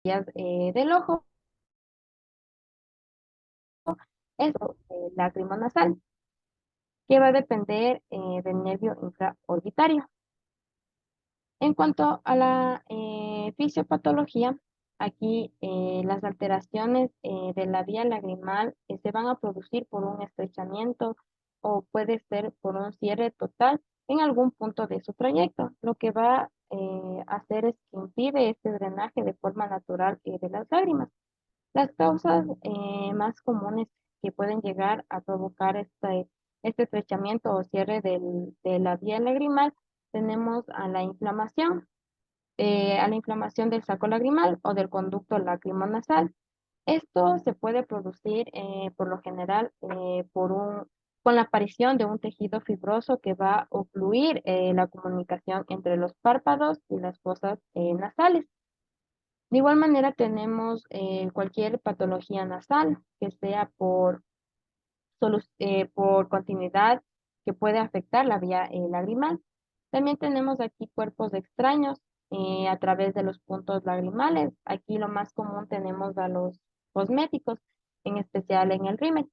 del ojo, es lágrima nasal, que va a depender del nervio infraorbitario. En cuanto a la fisiopatología, aquí las alteraciones de la vía lagrimal se van a producir por un estrechamiento o puede ser por un cierre total en algún punto de su trayecto, lo que va a hacer es que impide este drenaje de forma natural de las lágrimas. Las causas más comunes que pueden llegar a provocar este estrechamiento o cierre de la vía lagrimal tenemos a la inflamación del saco lagrimal o del conducto lacrimonasal. Esto se puede producir por lo general con la aparición de un tejido fibroso que va a ocluir la comunicación entre los párpados y las fosas nasales. De igual manera tenemos cualquier patología nasal que sea por continuidad que puede afectar la vía lagrimal. También tenemos aquí cuerpos extraños a través de los puntos lagrimales. Aquí lo más común tenemos a los cosméticos, en especial en el rímel.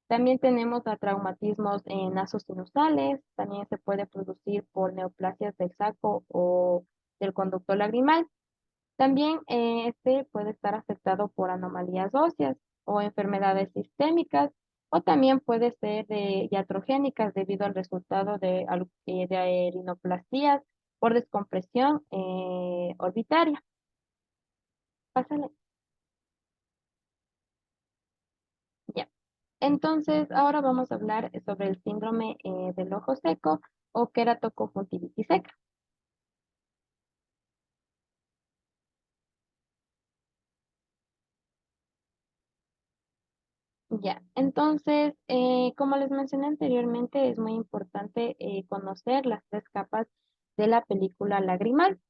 También tenemos a traumatismos nasosinusales, también se puede producir por neoplasias del saco o del conducto lagrimal. También este puede estar afectado por anomalías óseas o enfermedades sistémicas, o también puede ser iatrogénicas debido al resultado de rinoplastías por descompresión orbitaria. Pásale. Ya. Entonces, ahora vamos a hablar sobre el síndrome del ojo seco o queratoconjuntivitis seca. Ya, entonces, como les mencioné anteriormente, es muy importante conocer las tres capas de la película lagrimal,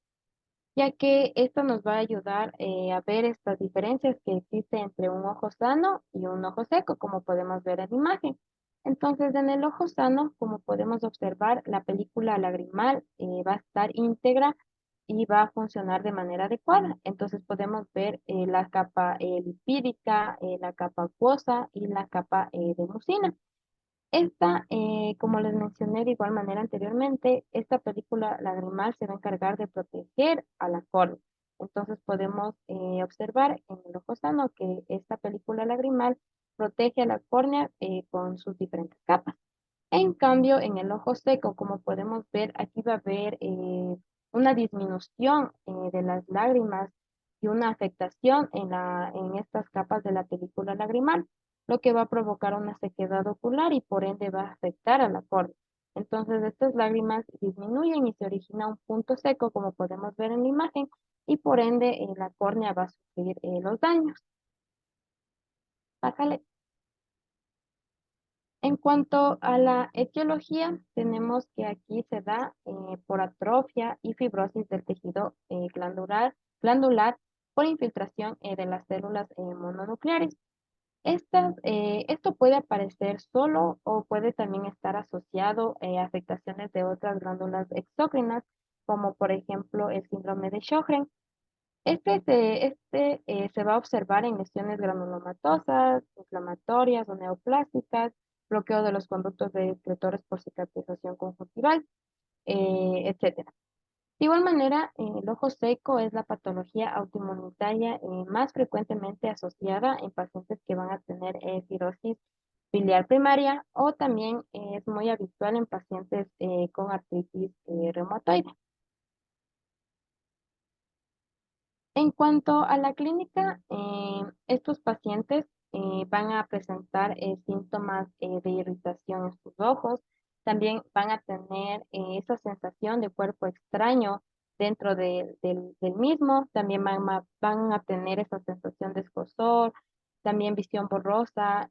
ya que esto nos va a ayudar a ver estas diferencias que existen entre un ojo sano y un ojo seco, como podemos ver en la imagen. Entonces, en el ojo sano, como podemos observar, la película lagrimal va a estar íntegra y va a funcionar de manera adecuada. Entonces, podemos ver la capa lipídica, la capa acuosa y la capa de mucina. Esta, como les mencioné de igual manera anteriormente, esta película lagrimal se va a encargar de proteger a la córnea. Entonces podemos observar en el ojo sano que esta película lagrimal protege a la córnea con sus diferentes capas. En cambio, en el ojo seco, como podemos ver, aquí va a haber una disminución de las lágrimas y una afectación en estas capas de la película lagrimal, lo que va a provocar una sequedad ocular y por ende va a afectar a la córnea. Entonces, estas lágrimas disminuyen y se origina un punto seco, como podemos ver en la imagen, y por ende la córnea va a sufrir los daños. Bájale. En cuanto a la etiología, tenemos que aquí se da por atrofia y fibrosis del tejido glandular por infiltración de las células mononucleares. Esto puede aparecer solo o puede también estar asociado a afectaciones de otras glándulas exócrinas, como por ejemplo el síndrome de Sjögren. Se va a observar en lesiones granulomatosas, inflamatorias o neoplásticas, bloqueo de los conductos de excretores por cicatrización conjuntival, etcétera. De igual manera, el ojo seco es la patología autoinmunitaria más frecuentemente asociada en pacientes que van a tener cirrosis biliar primaria o también es muy habitual en pacientes con artritis reumatoide. En cuanto a la clínica, estos pacientes van a presentar síntomas de irritación en sus ojos, también van a tener esa sensación de cuerpo extraño dentro del mismo, también van a tener esa sensación de escozor, también visión borrosa,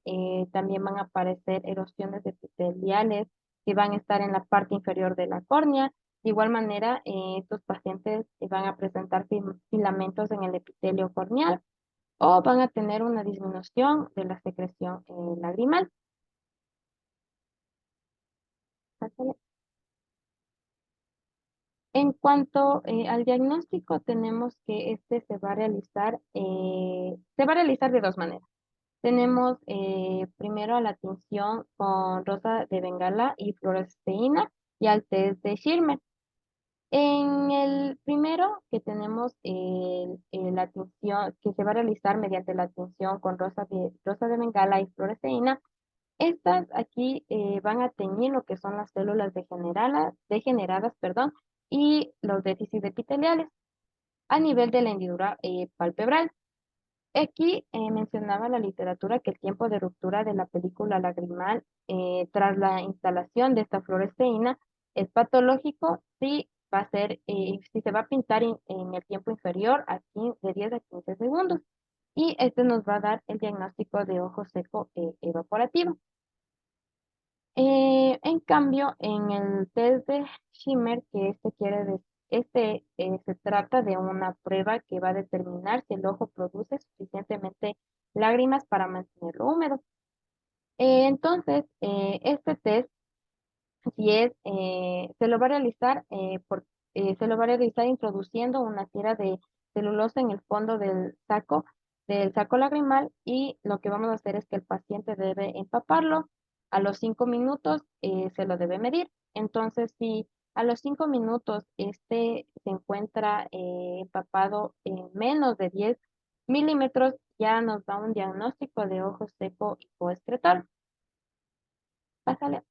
también van a aparecer erosiones epiteliales que van a estar en la parte inferior de la córnea. De igual manera, estos pacientes van a presentar filamentos en el epitelio corneal o van a tener una disminución de la secreción lagrimal. En cuanto al diagnóstico, tenemos que este se va a realizar de dos maneras. Tenemos primero la tinción con rosa de Bengala y fluoresceína y al test de Schirmer. En el primero que tenemos la tinción que se va a realizar mediante la tinción con rosa de Bengala y fluoresceína, estas aquí van a teñir lo que son las células degeneradas, perdón, y los déficits epiteliales a nivel de la hendidura palpebral. Aquí mencionaba la literatura que el tiempo de ruptura de la película lagrimal tras la instalación de esta fluoresceína es patológico si se va a pintar en el tiempo inferior de 10 a 15 segundos. Y este nos va a dar el diagnóstico de ojo seco evaporativo. En cambio, en el test de Schimmer, que se trata de una prueba que va a determinar si el ojo produce suficientemente lágrimas para mantenerlo húmedo. Este test, se lo va a realizar introduciendo una tira de celulosa en el fondo del saco lagrimal, y lo que vamos a hacer es que el paciente debe empaparlo. A los 5 minutos se lo debe medir. Entonces, si a los 5 minutos este se encuentra empapado en menos de 10 milímetros, ya nos da un diagnóstico de ojo seco o excretor. Pásale.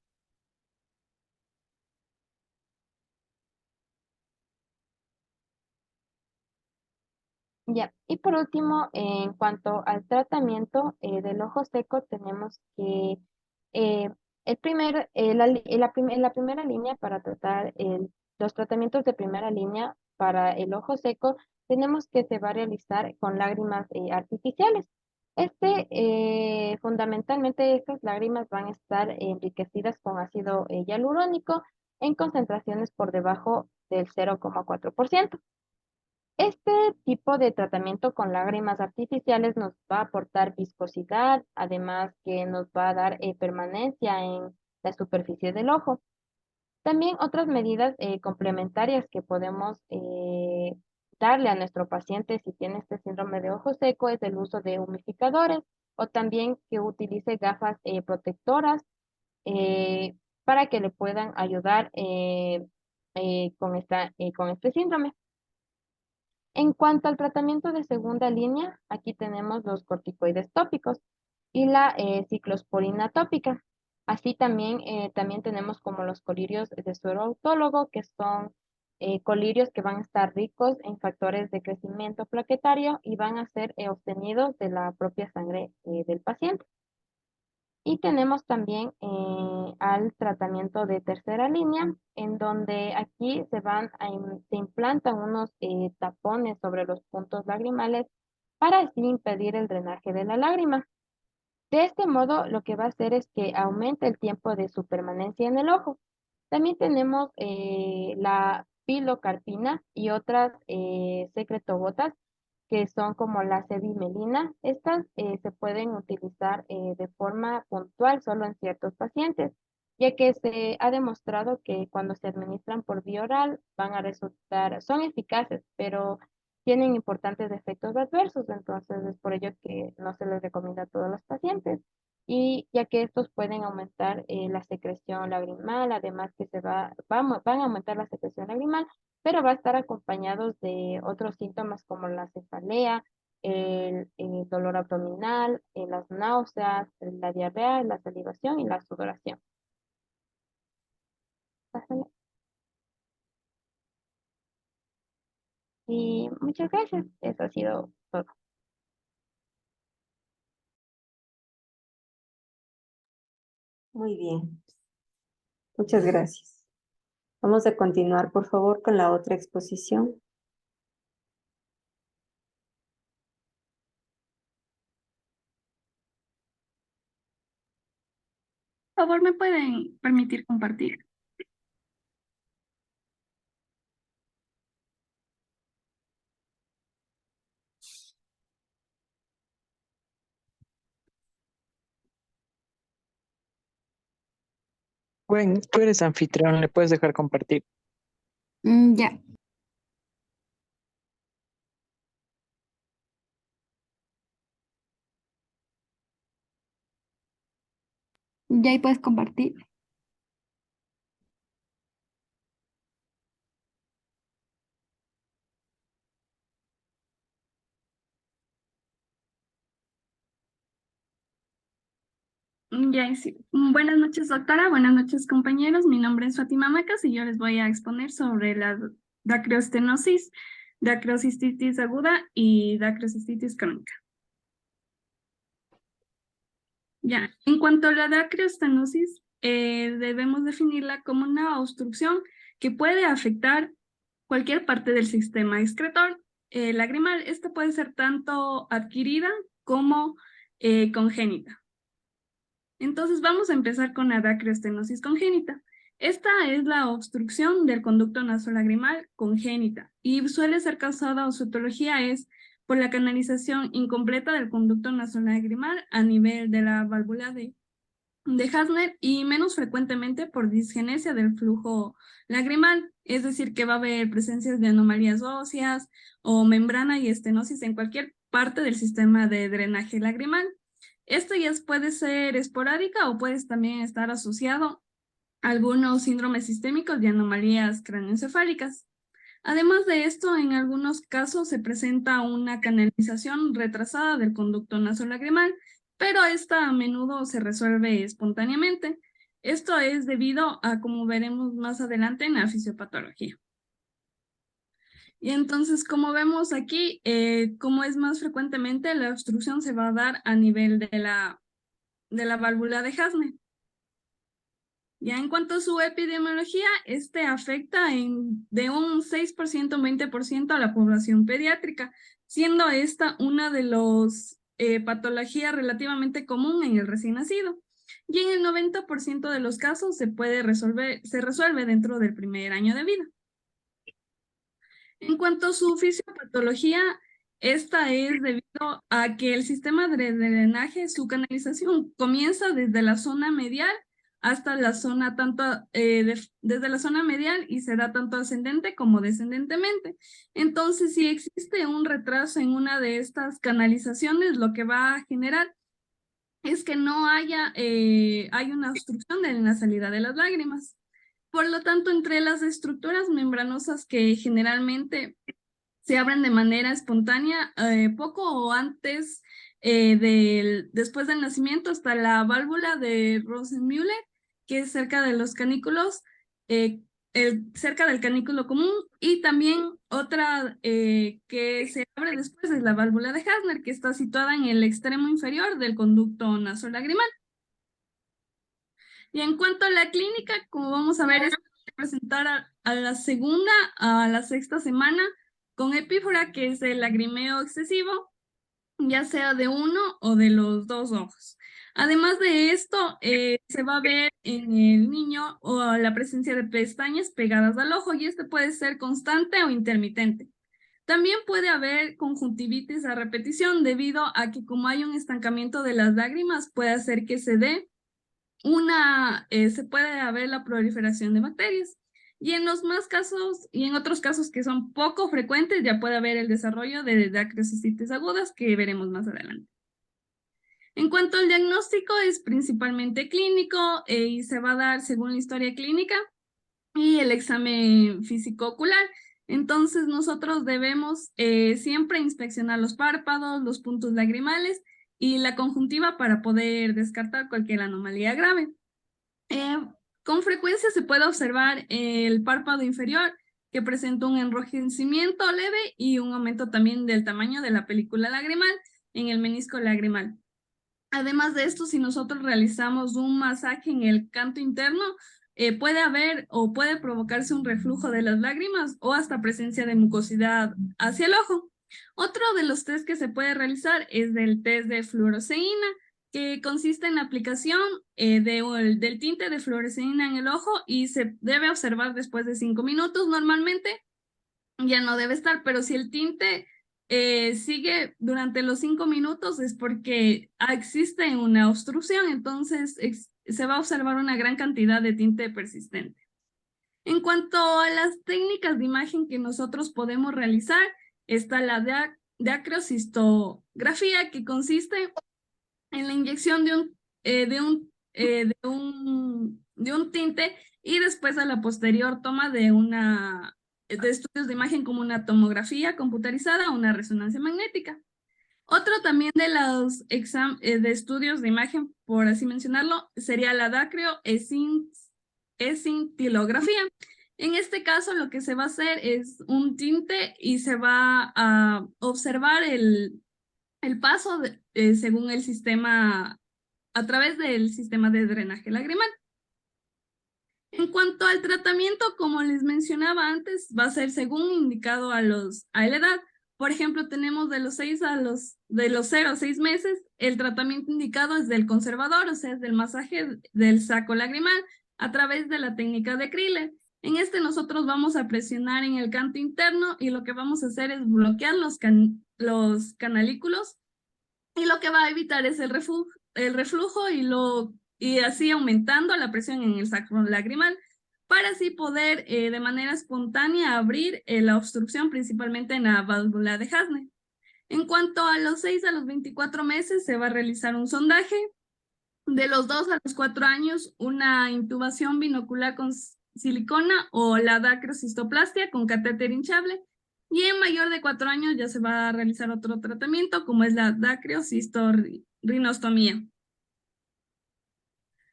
Ya, y por último, en cuanto al tratamiento del ojo seco, tenemos que eh, la primera línea para tratar los tratamientos de primera línea para el ojo seco, tenemos que se va a realizar con lágrimas artificiales. Fundamentalmente, estas lágrimas van a estar enriquecidas con ácido hialurónico en concentraciones por debajo del 0,4%. Este tipo de tratamiento con lágrimas artificiales nos va a aportar viscosidad, además que nos va a dar permanencia en la superficie del ojo. También otras medidas complementarias que podemos darle a nuestro paciente si tiene este síndrome de ojo seco es el uso de humidificadores, o también que utilice gafas protectoras para que le puedan ayudar con este síndrome. En cuanto al tratamiento de segunda línea, aquí tenemos los corticoides tópicos y la ciclosporina tópica. Así también tenemos como los colirios de suero autólogo, que son colirios que van a estar ricos en factores de crecimiento plaquetario y van a ser obtenidos de la propia sangre del paciente. Y tenemos también al tratamiento de tercera línea, en donde aquí se implantan unos tapones sobre los puntos lagrimales para así impedir el drenaje de la lágrima. De este modo, lo que va a hacer es que aumente el tiempo de su permanencia en el ojo. También tenemos la pilocarpina y otras secretogotas que son como la cevimelina. Estas se pueden utilizar de forma puntual solo en ciertos pacientes, ya que se ha demostrado que cuando se administran por vía oral son eficaces, pero tienen importantes efectos adversos. Entonces es por ello que no se les recomienda a todos los pacientes, y ya que estos pueden aumentar la secreción lagrimal, además que van a aumentar la secreción lagrimal, pero va a estar acompañados de otros síntomas como la cefalea, el dolor abdominal, las náuseas, la diarrea, la salivación y la sudoración. Pásale. Y muchas gracias. Eso ha sido todo. Muy bien, muchas gracias. Vamos a continuar, por favor, con la otra exposición. Por favor, ¿me pueden permitir compartir? Gwen, tú eres anfitrión, le puedes dejar compartir. Ya, ya ahí puedes compartir. Ya, sí. Buenas noches, doctora. Buenas noches, compañeros. Mi nombre es Fátima Macas y yo les voy a exponer sobre la dacreostenosis, dacrocistitis aguda y dacrocistitis crónica. Ya, en cuanto a la dacreostenosis, debemos definirla como una obstrucción que puede afectar cualquier parte del sistema excretor lagrimal. Esta puede ser tanto adquirida como congénita. Entonces vamos a empezar con la dacreostenosis congénita. Esta es la obstrucción del conducto nasolagrimal congénita y suele ser causada, o su etiología es por la canalización incompleta del conducto nasolagrimal a nivel de la válvula de Hasner y menos frecuentemente por disgenesia del flujo lagrimal, es decir, que va a haber presencias de anomalías óseas o membrana y estenosis en cualquier parte del sistema de drenaje lagrimal. Esto ya puede ser esporádica o puede también estar asociado a algunos síndromes sistémicos y anomalías craneoencefálicas. Además de esto, en algunos casos se presenta una canalización retrasada del conducto nasolagrimal, pero esta a menudo se resuelve espontáneamente. Esto es debido a, como veremos más adelante, en la fisiopatología. Y entonces, como vemos aquí, como es más frecuentemente, la obstrucción se va a dar a nivel de la válvula de Hasner. Ya en cuanto a su epidemiología, este afecta de un 6% a un 20% a la población pediátrica, siendo esta una de las patologías relativamente común en el recién nacido. Y en el 90% de los casos se resuelve dentro del primer año de vida. En cuanto a su fisiopatología, esta es debido a que el sistema de drenaje, su canalización comienza desde la zona medial hasta la zona desde la zona medial y se da tanto ascendente como descendentemente. Entonces, si existe un retraso en una de estas canalizaciones, lo que va a generar es que no hay una obstrucción en la salida de las lágrimas. Por lo tanto, entre las estructuras membranosas que generalmente se abren de manera espontánea poco o antes después del nacimiento hasta la válvula de Rosenmüller, que es cerca de los canículos, eh, cerca del canículo común, y también otra que se abre después es la válvula de Hasner, que está situada en el extremo inferior del conducto nasolagrimal. Y en cuanto a la clínica, como vamos a ver, es presentar a la segunda a la sexta semana con epífora, que es el lagrimeo excesivo, ya sea de uno o de los dos ojos. Además de esto, se va a ver en el niño o la presencia de pestañas pegadas al ojo, y este puede ser constante o intermitente. También puede haber conjuntivitis a repetición debido a que, como hay un estancamiento de las lágrimas, puede hacer que se dé se puede haber la proliferación de bacterias. Y en los más casos, y en otros casos que son poco frecuentes, ya puede haber el desarrollo de dacrocistitis agudas, que veremos más adelante. En cuanto al diagnóstico, es principalmente clínico y se va a dar según la historia clínica y el examen físico-ocular. Entonces nosotros debemos siempre inspeccionar los párpados, los puntos lagrimales y la conjuntiva para poder descartar cualquier anomalía grave. Eh, con frecuencia se puede observar el párpado inferior, que presenta un enrojecimiento leve y un aumento también del tamaño de la película lagrimal en el menisco lagrimal. Además de esto, si nosotros realizamos un masaje en el canto interno, puede haber o puede provocarse un reflujo de las lágrimas o hasta presencia de mucosidad hacia el ojo. Otro de los test que se puede realizar es el test de fluoresceína, que consiste en la aplicación del tinte de fluoresceína en el ojo y se debe observar después de 5 minutos. Normalmente ya no debe estar, pero si el tinte sigue durante los 5 minutos es porque existe una obstrucción, entonces se va a observar una gran cantidad de tinte persistente. En cuanto a las técnicas de imagen que nosotros podemos realizar, está la dacrocistografía, que consiste en la inyección de un tinte y después a la posterior toma de estudios de imagen como una tomografía computarizada o una resonancia magnética. Otro también de los de estudios de imagen, por así mencionarlo, sería la dacreo-escintilografía. En este caso, lo que se va a hacer es un tinte y se va a observar el paso según el sistema, a través del sistema de drenaje lagrimal. En cuanto al tratamiento, como les mencionaba antes, va a ser según indicado a la edad. Por ejemplo, tenemos de los 0 a 6 meses, el tratamiento indicado es del conservador, o sea, es del masaje del saco lagrimal a través de la técnica de Criller. En este nosotros vamos a presionar en el canto interno y lo que vamos a hacer es bloquear los canalículos, y lo que va a evitar es el reflujo y así aumentando la presión en el saco lagrimal para así poder de manera espontánea abrir la obstrucción, principalmente en la válvula de Hasner. En cuanto a los 6 a los 24 meses, se va a realizar un sondaje. De los 2 a los 4 años, una intubación binocular con silicona o la dacrocistoplastia con catéter hinchable. Y en mayor de 4 años ya se va a realizar otro tratamiento, como es la dacriocistorrinostomía.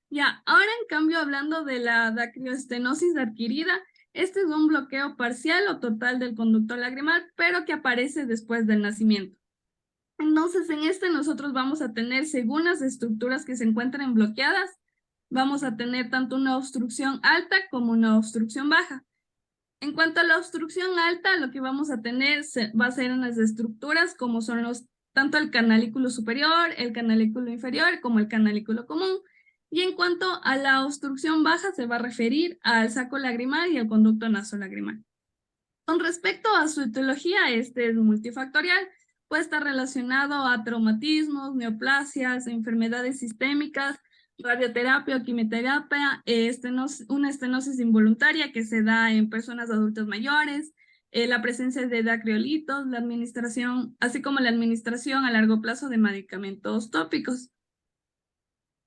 Ya, ahora en cambio, hablando de la dacrioestenosis adquirida, este es un bloqueo parcial o total del conducto lagrimal, pero que aparece después del nacimiento. Entonces, en este nosotros vamos a tener, según las estructuras que se encuentren bloqueadas, vamos a tener tanto una obstrucción alta como una obstrucción baja. En cuanto a la obstrucción alta, lo que vamos a tener va a ser en las estructuras como son tanto el canalículo superior, el canalículo inferior, como el canalículo común. Y en cuanto a la obstrucción baja, se va a referir al saco lagrimal y al conducto nasolagrimal. Con respecto a su etiología, este es multifactorial. Puede estar relacionado a traumatismos, neoplasias, enfermedades sistémicas, radioterapia o quimioterapia, una estenosis involuntaria que se da en personas adultas mayores, la presencia de dacriolitos, la administración, así como la administración a largo plazo de medicamentos tópicos.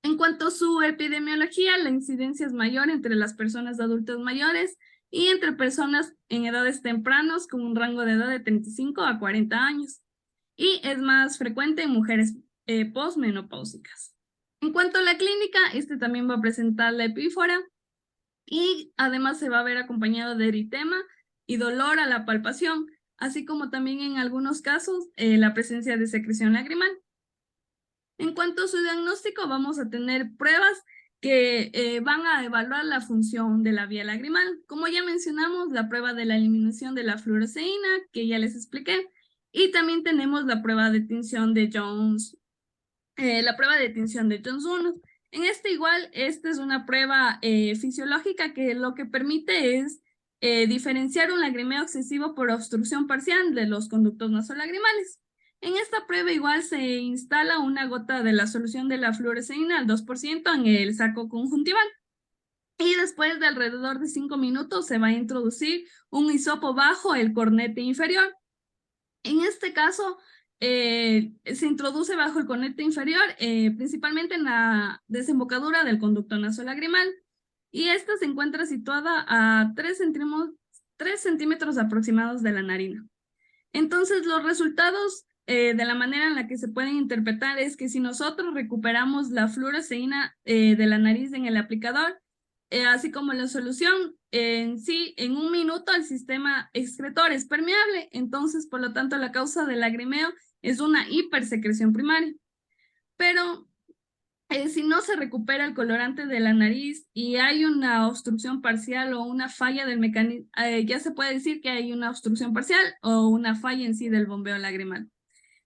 En cuanto a su epidemiología, la incidencia es mayor entre las personas adultas mayores y entre personas en edades tempranas con un rango de edad de 35 a 40 años. Y es más frecuente en mujeres posmenopáusicas. En cuanto a la clínica, este también va a presentar la epífora y además se va a ver acompañado de eritema y dolor a la palpación, así como también en algunos casos la presencia de secreción lagrimal. En cuanto a su diagnóstico, vamos a tener pruebas que van a evaluar la función de la vía lagrimal. Como ya mencionamos, la prueba de la eliminación de la fluoresceína, que ya les expliqué, y también tenemos la prueba de tinción de Jones, la prueba de tinción de Jones 1. En este igual, esta es una prueba fisiológica que lo que permite es diferenciar un lagrimeo excesivo por obstrucción parcial de los conductos nasolagrimales. En esta prueba igual se instala una gota de la solución de la fluoresceína al 2% en el saco conjuntival. Y después de alrededor de 5 minutos se va a introducir un hisopo bajo el cornete inferior. En este caso, se introduce bajo el cornete inferior, principalmente en la desembocadura del conducto nasolagrimal. Y esta se encuentra situada a 3 centímetros aproximados de la narina. Entonces, los resultados de la manera en la que se pueden interpretar es que si nosotros recuperamos la fluoresceína de la nariz en el aplicador, así como la solución en sí, en 1 minuto el sistema excretor es permeable, entonces por lo tanto la causa del lagrimeo es una hipersecreción primaria. Pero si no se recupera el colorante de la nariz y hay una obstrucción parcial o una falla del mecanismo, ya se puede decir que hay una obstrucción parcial o una falla en sí del bombeo lagrimal.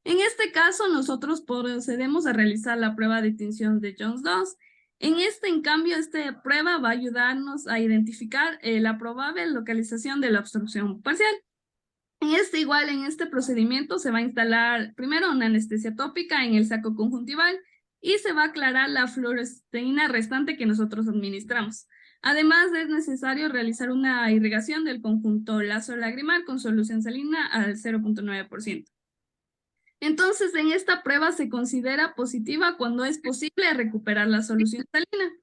En este caso, nosotros procedemos a realizar la prueba de tinción de Jones 2. En cambio, esta prueba va a ayudarnos a identificar la probable localización de la obstrucción parcial. En este procedimiento se va a instalar primero una anestesia tópica en el saco conjuntival y se va a aclarar la fluoresceína restante que nosotros administramos. Además, es necesario realizar una irrigación del conjunto lazo lagrimal con solución salina al 0.9%. Entonces, en esta prueba se considera positiva cuando es posible recuperar la solución salina,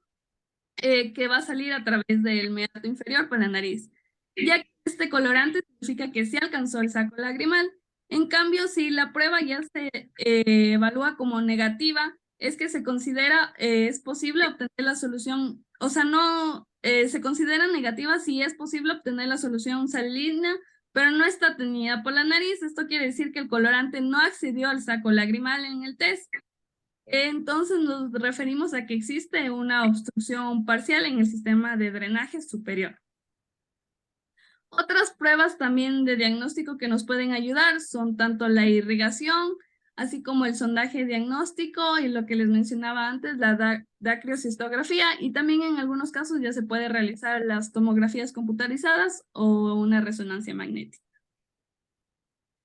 que va a salir a través del meato inferior por la nariz, ya que este colorante significa que sí alcanzó el saco lagrimal. En cambio, si la prueba ya se evalúa como negativa, es que se considera, es posible obtener la solución, o sea, no, se considera negativa si es posible obtener la solución salina, pero no está teñida por la nariz. Esto quiere decir que el colorante no accedió al saco lagrimal en el test. Entonces nos referimos a que existe una obstrucción parcial en el sistema de drenaje superior. Otras pruebas también de diagnóstico que nos pueden ayudar son tanto la irrigación, así como el sondaje diagnóstico y lo que les mencionaba antes, la dacriocistografía, y también en algunos casos ya se puede realizar las tomografías computarizadas o una resonancia magnética.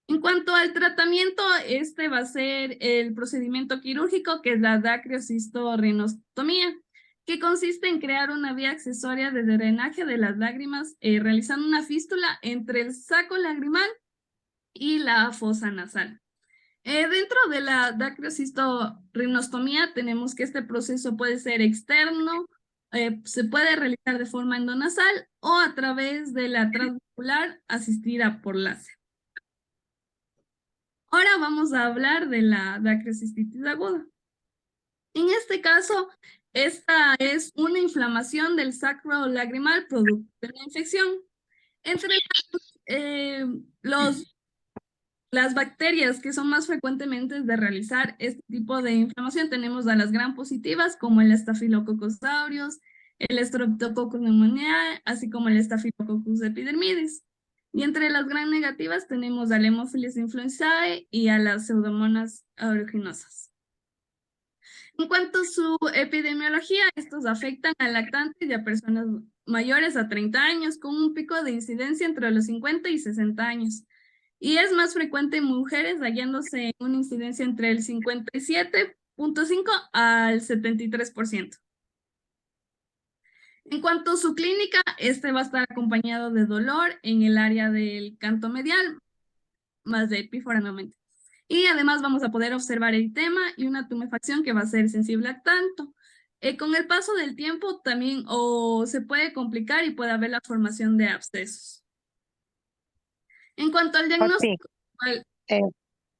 En cuanto al tratamiento, este va a ser el procedimiento quirúrgico, que es la dacriocisto-rinostomía, que consiste en crear una vía accesoria de drenaje de las lágrimas, realizando una fístula entre el saco lagrimal y la fosa nasal. Dentro de la dacriocisto-rinostomía tenemos que este proceso puede ser externo, se puede realizar de forma endonasal o a través de la transmuscular asistida por láser. Ahora vamos a hablar de la dacriocistitis aguda. En este caso, esta es una inflamación del sacro lagrimal producto de la infección. Entre las bacterias que son más frecuentemente de realizar este tipo de inflamación, tenemos a las gram positivas como el Staphylococcus aureus, el Streptococcus pneumoniae, así como el Staphylococcus epidermidis. Y entre las gram negativas tenemos al Haemophilus influenzae y a las Pseudomonas aeruginosa. En cuanto a su epidemiología, estos afectan a lactantes y a personas mayores a 30 años, con un pico de incidencia entre los 50 y 60 años. Y es más frecuente en mujeres, hallándose en una incidencia entre el 57.5 al 73%. En cuanto a su clínica, este va a estar acompañado de dolor en el área del canto medial, más de epífora nuevamente. Y además vamos a poder observar eritema y una tumefacción que va a ser sensible a tanto. Con el paso del tiempo también se puede complicar y puede haber la formación de abscesos. En cuanto al Papi, diagnóstico, eh,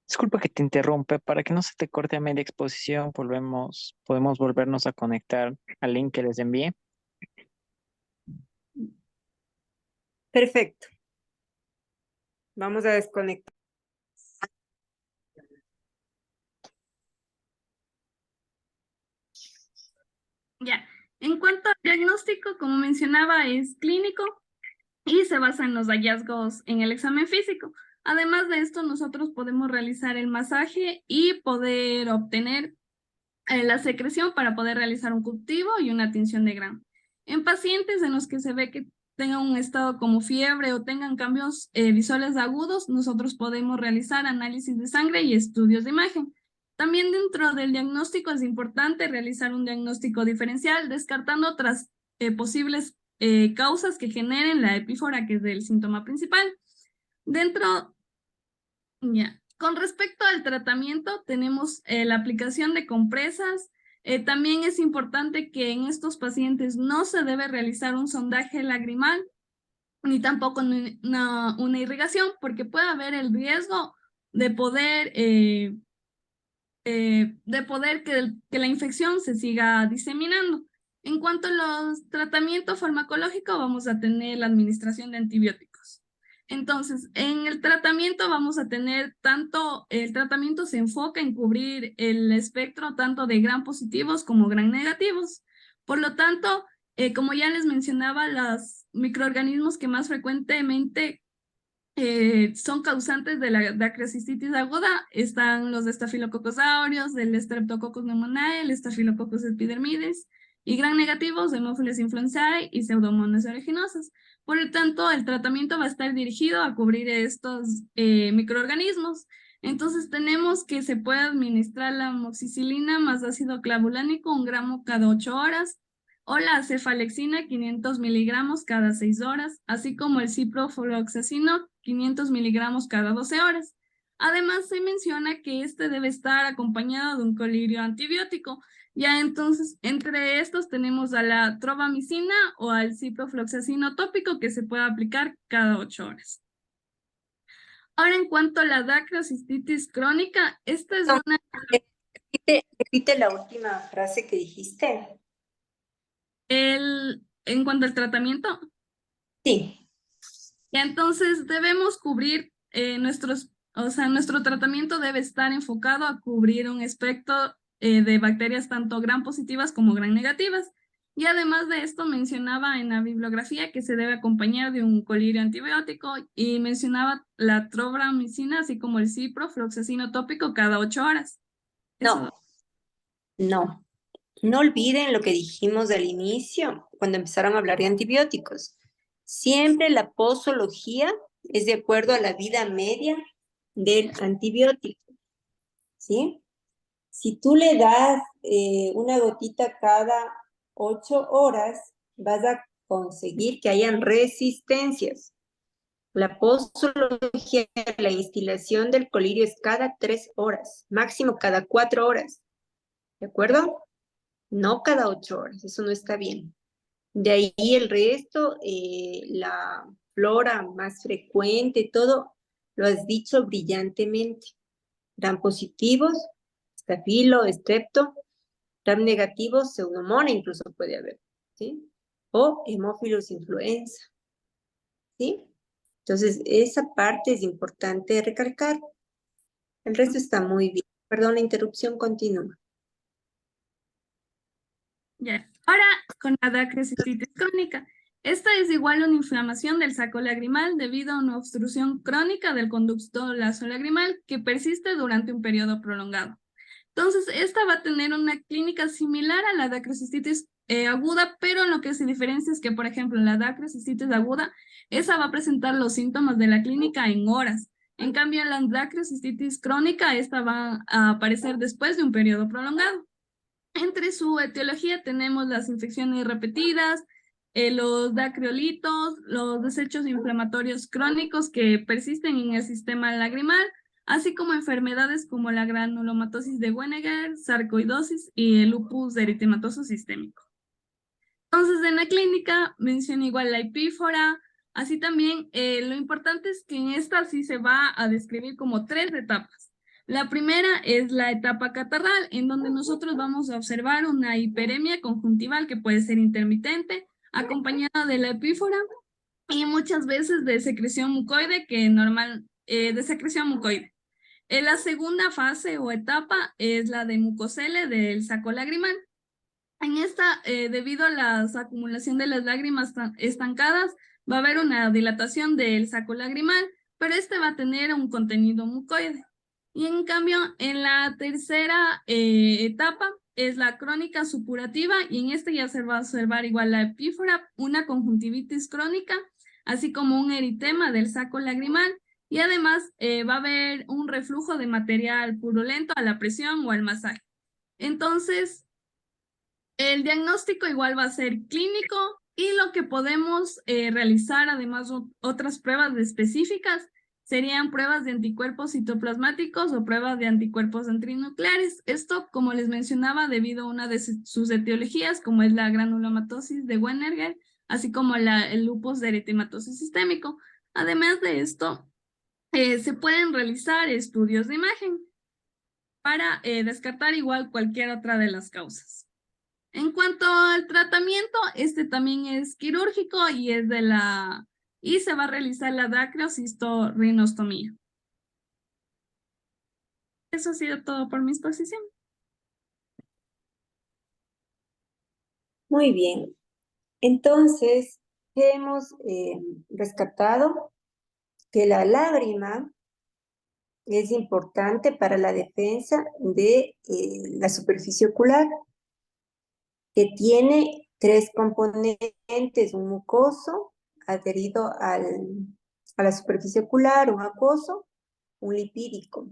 disculpa que te interrumpe, para que no se te corte a media exposición, podemos volvernos a conectar al link que les envié. Perfecto. Vamos a desconectar. ya, en cuanto al diagnóstico, como mencionaba, es clínico y se basa en los hallazgos en el examen físico. Además de esto, nosotros podemos realizar el masaje y poder obtener la secreción para poder realizar un cultivo y una tinción de Gram. En pacientes en los que se ve que tengan un estado como fiebre o tengan cambios visuales agudos, nosotros podemos realizar análisis de sangre y estudios de imagen. También dentro del diagnóstico es importante realizar un diagnóstico diferencial, descartando otras posibles causas que generen la epífora, que es el síntoma principal. Con respecto al tratamiento, tenemos la aplicación de compresas. También es importante que en estos pacientes no se debe realizar un sondaje lagrimal, ni tampoco una irrigación, porque puede haber el riesgo de poder que la infección se siga diseminando. En cuanto a los tratamientos farmacológicos, vamos a tener la administración de antibióticos. Entonces, en el tratamiento vamos a tener el tratamiento se enfoca en cubrir el espectro tanto de gram positivos como gram negativos. Por lo tanto, como ya les mencionaba, los microorganismos que más frecuentemente son causantes de la dacriocistitis aguda están los Staphylococcus aureus, el Streptococcus pneumoniae, el Staphylococcus epidermidis, y gram negativos, Haemophilus influenzae y Pseudomonas aeruginosa. Por lo tanto, el tratamiento va a estar dirigido a cubrir estos microorganismos. Entonces tenemos que se puede administrar la amoxicilina más ácido clavulánico, 1 gramo cada 8 horas, o la cefalexina 500 miligramos cada 6 horas, así como el ciprofloxacino 500 miligramos cada 12 horas. Además, se menciona que este debe estar acompañado de un colirio antibiótico. Ya entonces, entre estos tenemos a la trovamicina o al ciprofloxacino tópico que se puede aplicar cada 8 horas. Ahora, en cuanto a la dacrocistitis crónica, esta es No. una... Repite la última frase que dijiste. En cuanto al tratamiento, Sí. y entonces debemos cubrir nuestro tratamiento debe estar enfocado a cubrir un espectro de bacterias tanto gram positivas como gram negativas. Y además de esto mencionaba en la bibliografía que se debe acompañar de un colirio antibiótico y mencionaba la trovamicina así como el ciprofloxacino tópico cada 8 horas. Eso, No. No olviden lo que dijimos al inicio, cuando empezaron a hablar de antibióticos. Siempre la posología es de acuerdo a la vida media del antibiótico, ¿sí? Si tú le das una gotita cada 8 horas, vas a conseguir que hayan resistencias. La posología, la instilación del colirio es cada 3 horas, máximo cada 4 horas, ¿de acuerdo? No cada 8 horas, eso no está bien. De ahí el resto, la flora más frecuente, todo lo has dicho brillantemente. Gram positivos, estafilo, estrepto, gram negativos, pseudomonas incluso puede haber, ¿sí? O hemófilos influenza, ¿sí? Entonces, esa parte es importante recalcar. El resto está muy bien. Perdón, la interrupción continúa. ya. Ahora con la dacrocistitis crónica. Esta es igual a una inflamación del saco lagrimal debido a una obstrucción crónica del conducto lazo-lagrimal que persiste durante un periodo prolongado. Entonces, esta va a tener una clínica similar a la dacrocistitis aguda, pero en lo que se diferencia es que, por ejemplo, la dacrocistitis aguda, esa va a presentar los síntomas de la clínica en horas. En cambio, en la dacrocistitis crónica, esta va a aparecer después de un periodo prolongado. Entre su etiología tenemos las infecciones repetidas, los dacreolitos, los desechos inflamatorios crónicos que persisten en el sistema lagrimal, así como enfermedades como la granulomatosis de Wegener, sarcoidosis y el lupus eritematoso sistémico. Entonces, en la clínica menciona igual la epífora, así también lo importante es que en esta sí se va a describir como 3 etapas. La primera es la etapa catarral, en donde nosotros vamos a observar una hiperemia conjuntival que puede ser intermitente, acompañada de la epífora y muchas veces de secreción mucoide, de secreción mucoide. La segunda fase o etapa es la de mucocele del saco lagrimal. En esta, debido a la acumulación de las lágrimas estancadas, va a haber una dilatación del saco lagrimal, pero este va a tener un contenido mucoide. Y en cambio, en la tercera etapa es la crónica supurativa y en este ya se va a observar igual la epífora, una conjuntivitis crónica, así como un eritema del saco lagrimal y además va a haber un reflujo de material purulento a la presión o al masaje. Entonces, el diagnóstico igual va a ser clínico y lo que podemos realizar, además otras pruebas específicas, serían pruebas de anticuerpos citoplasmáticos o pruebas de anticuerpos antinucleares. Esto, como les mencionaba, debido a una de sus etiologías, como es la granulomatosis de Wegener, así como el lupus eritematoso sistémico. Además de esto, se pueden realizar estudios de imagen para descartar igual cualquier otra de las causas. En cuanto al tratamiento, este también es quirúrgico y se va a realizar la dacrocisto-rinostomía. Eso ha sido todo por mi exposición. Muy bien. Entonces, hemos rescatado que la lágrima es importante para la defensa de la superficie ocular, que tiene 3 componentes, un mucoso adherido a la superficie ocular, un acuoso, un lipídico.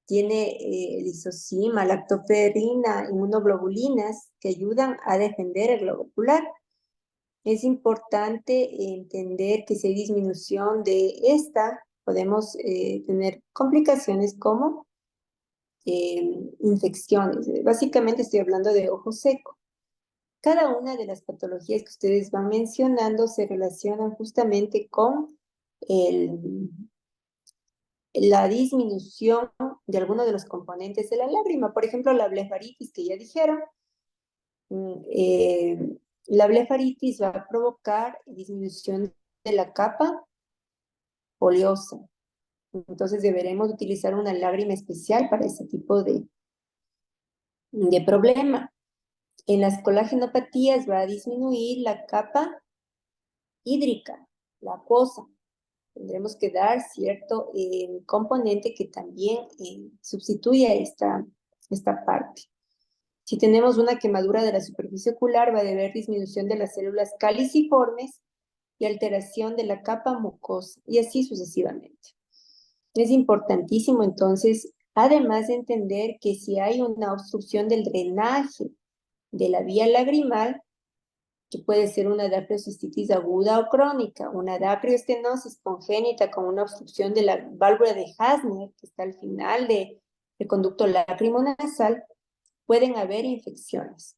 tiene lisozima, lactoferrina, inmunoglobulinas que ayudan a defender el globo ocular. Es importante entender que si hay disminución de esta, podemos tener complicaciones como infecciones. Básicamente estoy hablando de ojo seco. Cada una de las patologías que ustedes van mencionando se relacionan justamente con la disminución de alguno de los componentes de la lágrima. Por ejemplo, la blefaritis que ya dijeron. La blefaritis va a provocar disminución de la capa oleosa. Entonces deberemos utilizar una lágrima especial para ese tipo de problema. En las colagenopatías va a disminuir la capa hídrica, la acuosa. Tendremos que dar cierto componente que también sustituya esta parte. Si tenemos una quemadura de la superficie ocular, va a haber disminución de las células caliciformes y alteración de la capa mucosa, y así sucesivamente. Es importantísimo, entonces, además de entender que si hay una obstrucción del drenaje de la vía lagrimal, que puede ser una dacrocistitis aguda o crónica, una dacroestenosis congénita con una obstrucción de la válvula de Hasner, que está al final del conducto lacrimonasal, pueden haber infecciones.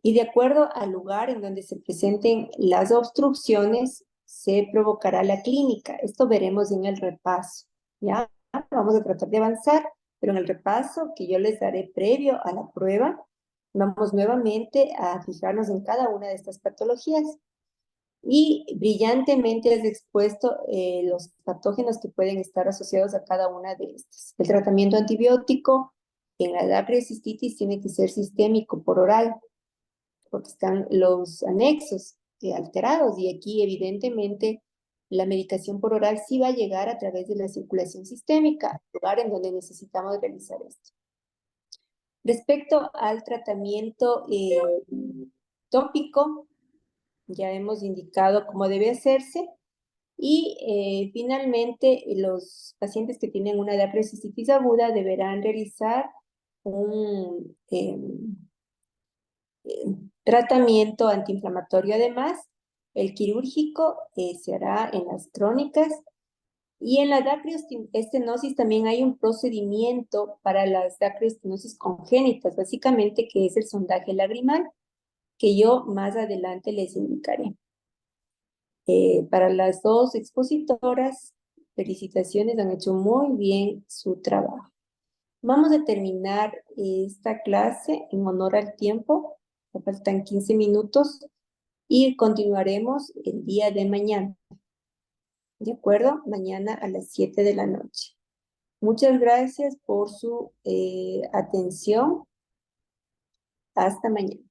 Y de acuerdo al lugar en donde se presenten las obstrucciones, se provocará la clínica. Esto veremos en el repaso, ¿ya? Vamos a tratar de avanzar, pero en el repaso que yo les daré previo a la prueba, vamos nuevamente a fijarnos en cada una de estas patologías. Y brillantemente has expuesto los patógenos que pueden estar asociados a cada una de estas. El tratamiento antibiótico en la dacrocistitis tiene que ser sistémico por oral, porque están los anexos alterados, y aquí evidentemente la medicación por oral sí va a llegar a través de la circulación sistémica, lugar en donde necesitamos realizar esto. Respecto al tratamiento tópico, ya hemos indicado cómo debe hacerse, y finalmente los pacientes que tienen una dacrocistitis aguda deberán realizar un tratamiento antiinflamatorio. Además, el quirúrgico se hará en las crónicas, y en la dacroestenosis también hay un procedimiento para las dacroestenosis congénitas, básicamente, que es el sondaje lagrimal, que yo más adelante les indicaré. Para las dos expositoras, felicitaciones, han hecho muy bien su trabajo. Vamos a terminar esta clase en honor al tiempo. Me faltan 15 minutos y continuaremos el día de mañana. ¿De acuerdo? Mañana a las 7 de la noche. Muchas gracias por su atención. Hasta mañana.